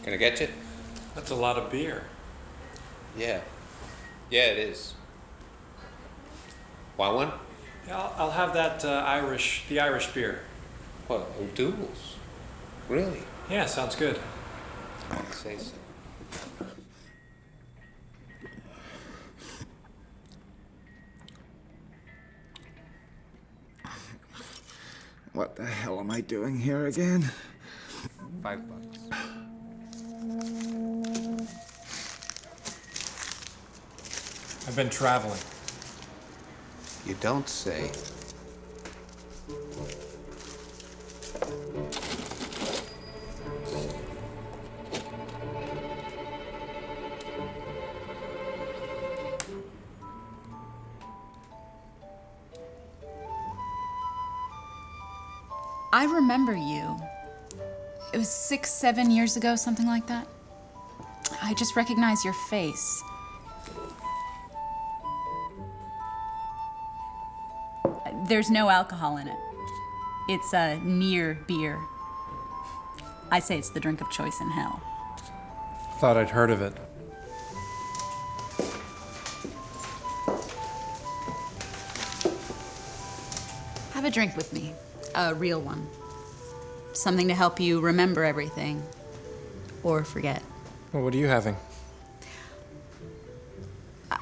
Can I get you? That's a lot of beer. Yeah. Yeah, it is. Want one? Yeah, I'll have that the Irish beer. Well, O'Doul's. Really? Yeah, sounds good. I'd say so. What the hell am I doing here again? $5. I've been traveling. You don't say. I remember you. It was 6, 7 years ago, something like that. I just recognize your face. There's no alcohol in it. It's a near beer. I say it's the drink of choice in hell. Thought I'd heard of it. Have a drink with me. A real one. Something to help you remember everything. Or forget. Well, what are you having?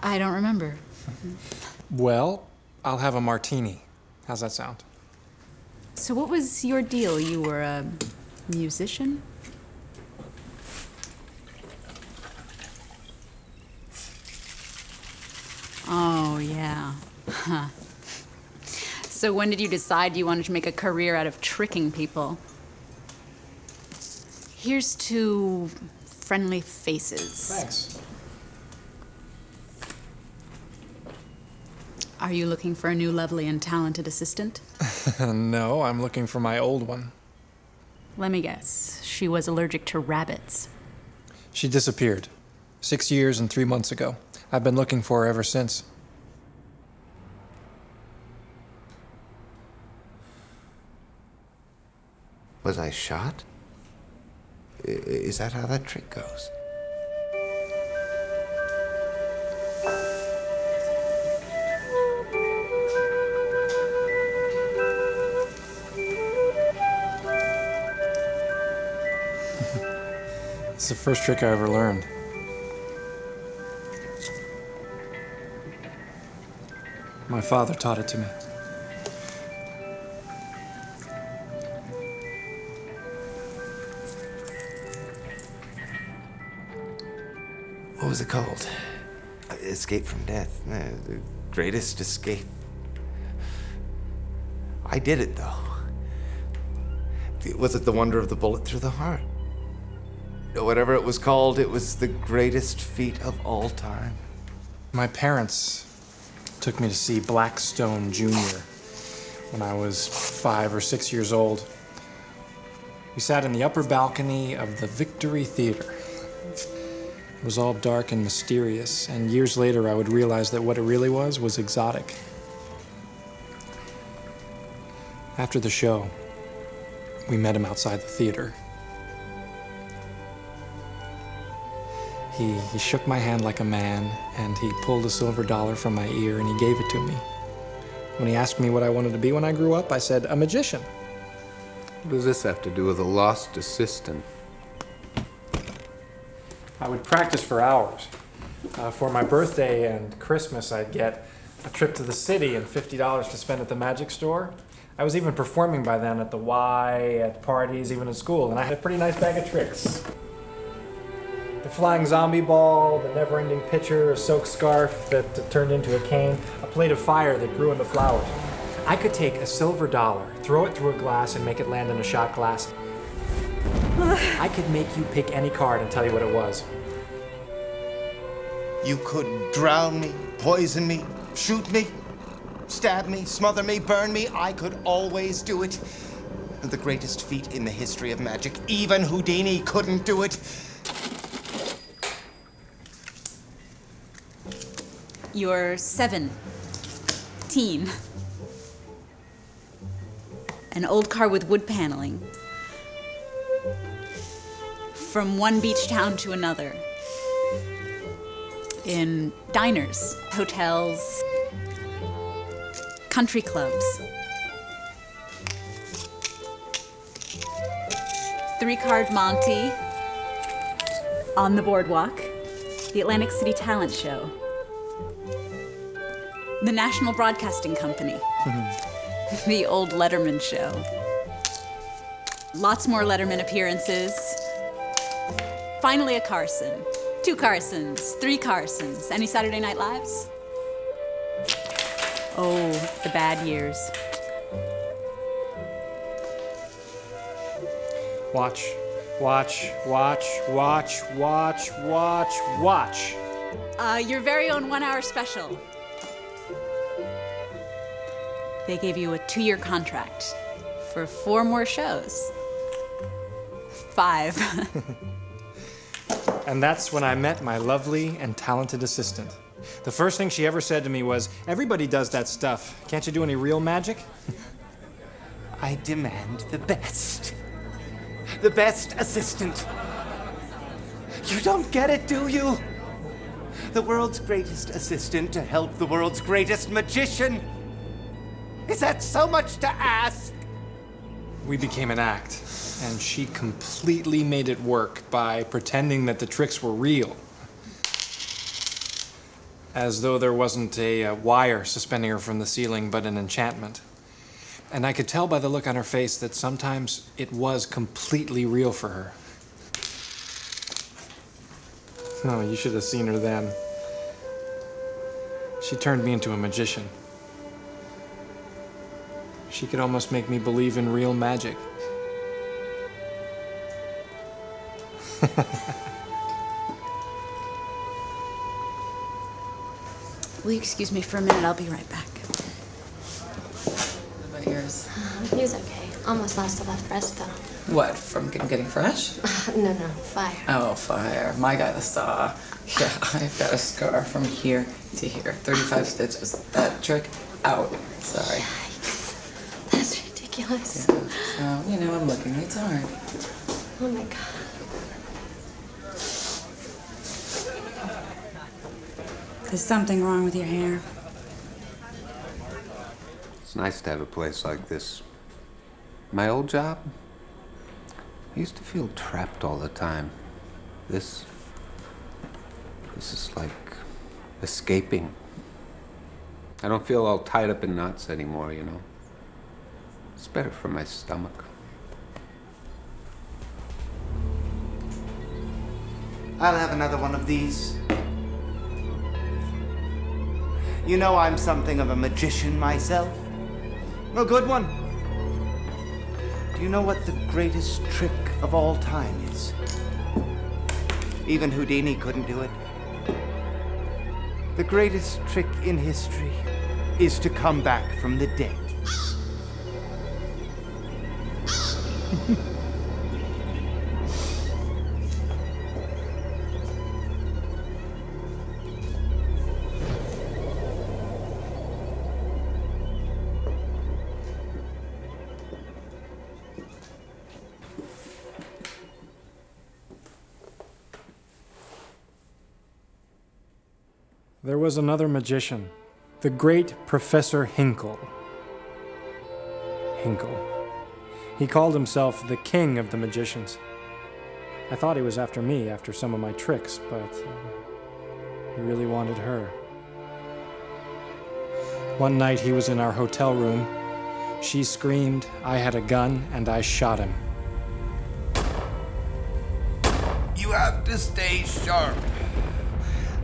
I don't remember. Well, I'll have a martini. How's that sound? So what was your deal? You were a musician? Oh, yeah. So when did you decide you wanted to make a career out of tricking people? Here's to friendly faces. Thanks. Are you looking for a new lovely and talented assistant? No, I'm looking for my old one. Let me guess. She was allergic to rabbits. She disappeared 6 years and 3 months ago. I've been looking for her ever since. Was I shot? Is that how that trick goes? It's the first trick I ever learned. My father taught it to me. What was it called? Escape from death. The greatest escape. I did it, though. Was it the wonder of the bullet through the heart? Whatever it was called, it was the greatest feat of all time. My parents took me to see Blackstone Jr. when I was 5 or 6 years old. We sat in the upper balcony of the Victory Theater. It was all dark and mysterious, and years later I would realize that what it really was exotic. After the show, we met him outside the theater. He shook my hand like a man, and he pulled a silver dollar from my ear and he gave it to me. When he asked me what I wanted to be when I grew up, I said, a magician. What does this have to do with a lost assistant? I would practice for hours. For my birthday and Christmas, I'd get a trip to the city and $50 to spend at the magic store. I was even performing by then at the Y, at parties, even at school, and I had a pretty nice bag of tricks. The flying zombie ball, the never-ending pitcher, a silk scarf that turned into a cane, a plate of fire that grew into flowers. I could take a silver dollar, throw it through a glass, and make it land in a shot glass. I could make you pick any card and tell you what it was. You could drown me, poison me, shoot me, stab me, smother me, burn me. I could always do it. The greatest feat in the history of magic. Even Houdini couldn't do it. You're 17. An old car with wood paneling. from one beach town to another. In diners, hotels, country clubs. 3-card Monty, on the boardwalk, the Atlantic City Talent Show, the National Broadcasting Company, the old Letterman Show. Lots more Letterman appearances. Finally a Carson. 2 Carsons, 3 Carsons. Any Saturday Night Lives? Oh, the bad years. Watch, watch, watch, watch, watch, watch, watch. Your very own 1-hour special. They gave you a 2-year contract for 4 more shows. 5. And that's when I met my lovely and talented assistant. The first thing she ever said to me was, "Everybody does that stuff. Can't you do any real magic?" I demand the best. The best assistant. You don't get it, do you? The world's greatest assistant to help the world's greatest magician. Is that so much to ask? We became an act, and she completely made it work by pretending that the tricks were real. As though there wasn't a wire suspending her from the ceiling, but an enchantment. And I could tell by the look on her face that sometimes it was completely real for her. No, you should have seen her then. She turned me into a magician. She could almost make me believe in real magic. Will you excuse me for a minute? I'll be right back. What about yours? He was okay. Almost lost a left wrist, though. What, from getting fresh? No, fire. Oh, fire. My guy, the saw. Yeah, I've got a scar from here to here. 35 stitches. That trick, out. Sorry. Yikes. That's ridiculous. Yeah. So, I'm looking. It's hard. Oh, my God. There's something wrong with your hair. It's nice to have a place like this. My old job, I used to feel trapped all the time. This is like escaping. I don't feel all tied up in knots anymore, It's better for my stomach. I'll have another one of these. You know I'm something of a magician myself. A good one. Do you know what the greatest trick of all time is? Even Houdini couldn't do it. The greatest trick in history is to come back from the dead. There was another magician, the great Professor Hinkle. He called himself the king of the magicians. I thought he was after me after some of my tricks, but he really wanted her. One night he was in our hotel room. She screamed, I had a gun, and I shot him. You have to stay sharp.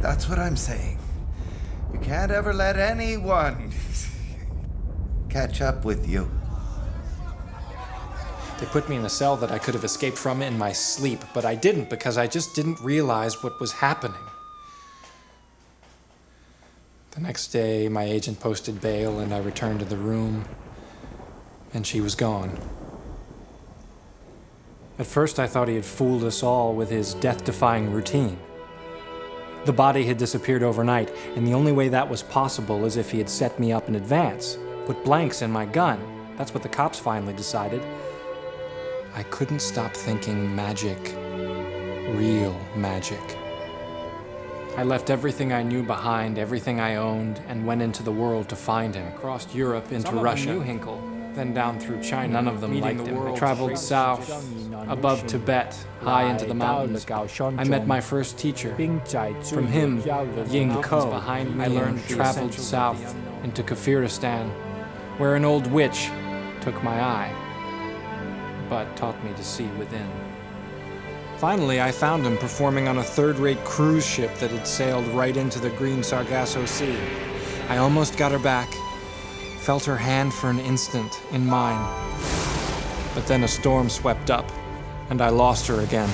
That's what I'm saying. You can't ever let anyone catch up with you. They put me in a cell that I could have escaped from in my sleep, but I didn't because I just didn't realize what was happening. The next day, my agent posted bail and I returned to the room, and she was gone. At first, I thought he had fooled us all with his death-defying routine. The body had disappeared overnight, and the only way that was possible is if he had set me up in advance, put blanks in my gun. That's what the cops finally decided. I couldn't stop thinking magic real magic. I left everything I knew behind, everything I owned, and went into the world to find him. Crossed Europe into Russia, knew Hinkle, then down through China. None of them liked him. I traveled south, above Tibet, high into the mountains. I met my first teacher. From him, Ying Ko, behind me, I learned traveled south into Kafiristan, where an old witch took my eye, but taught me to see within. Finally, I found him performing on a third-rate cruise ship that had sailed right into the green Sargasso Sea. I almost got her back, felt her hand for an instant in mine. But then a storm swept up, and I lost her again.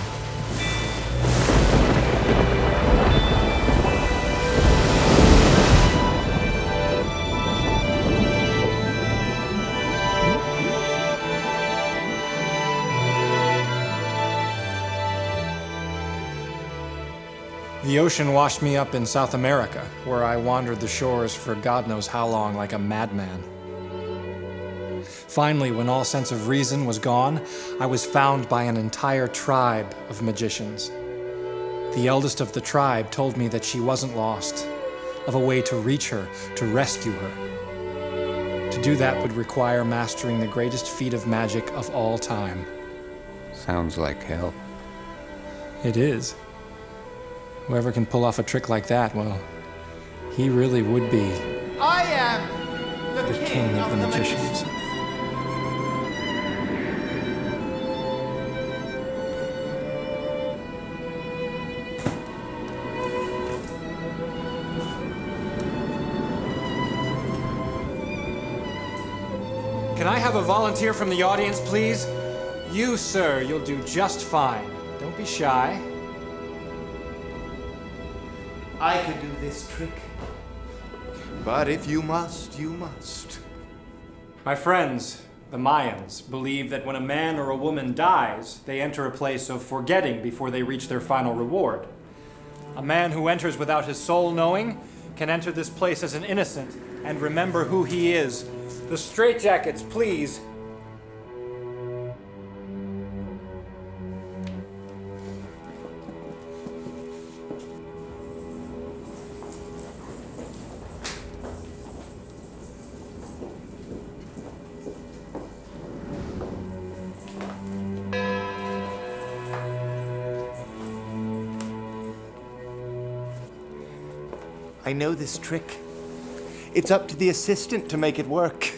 The ocean washed me up in South America, where I wandered the shores for God knows how long like a madman. Finally, when all sense of reason was gone, I was found by an entire tribe of magicians. The eldest of the tribe told me that she wasn't lost, of a way to reach her, to rescue her. To do that would require mastering the greatest feat of magic of all time. Sounds like hell. It is. Whoever can pull off a trick like that, well, he really would be I am the king of the magicians. Can I have a volunteer from the audience, please? You, sir, you'll do just fine. Don't be shy. I could do this trick. But if you must, you must. My friends, the Mayans, believe that when a man or a woman dies, they enter a place of forgetting before they reach their final reward. A man who enters without his soul knowing can enter this place as an innocent and remember who he is. The straitjackets, please. I know this trick. It's up to the assistant to make it work.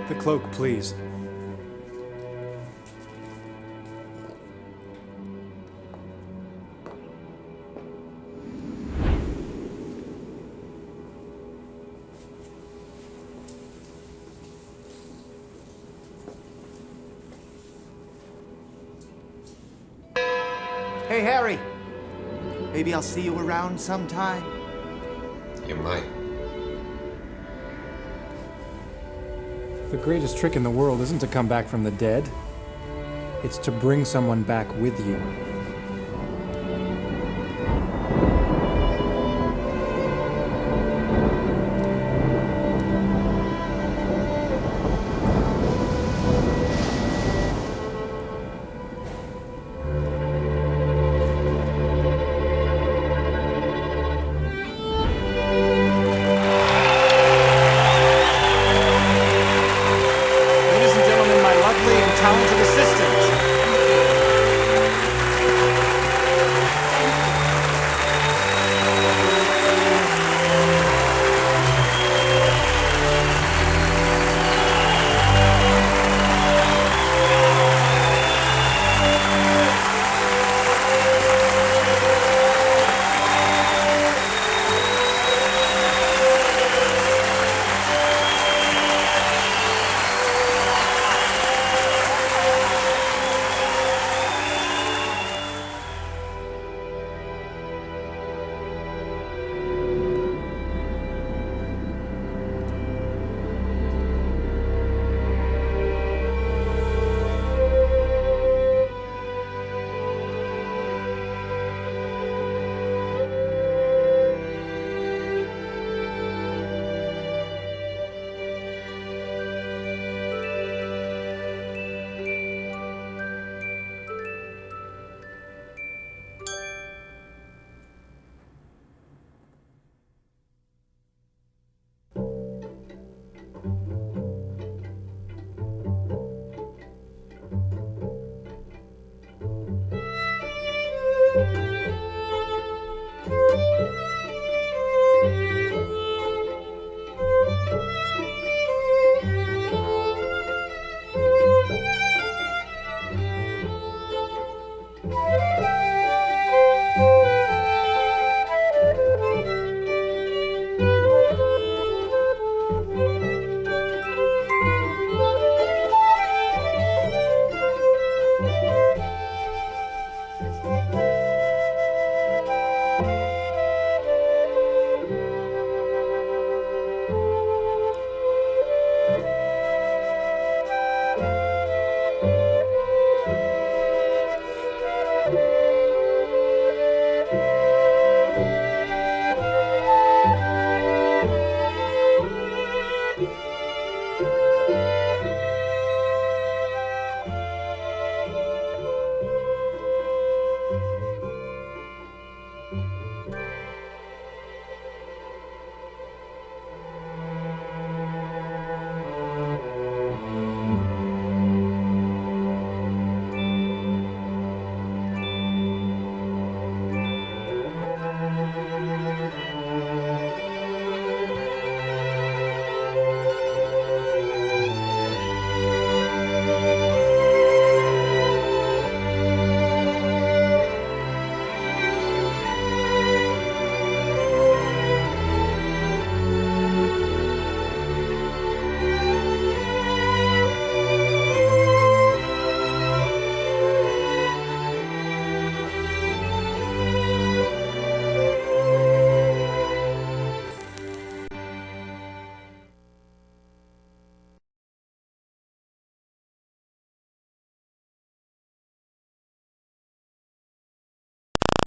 The cloak, please. Hey, Harry. Maybe I'll see you around sometime. You might. The greatest trick in the world isn't to come back from the dead. It's to bring someone back with you.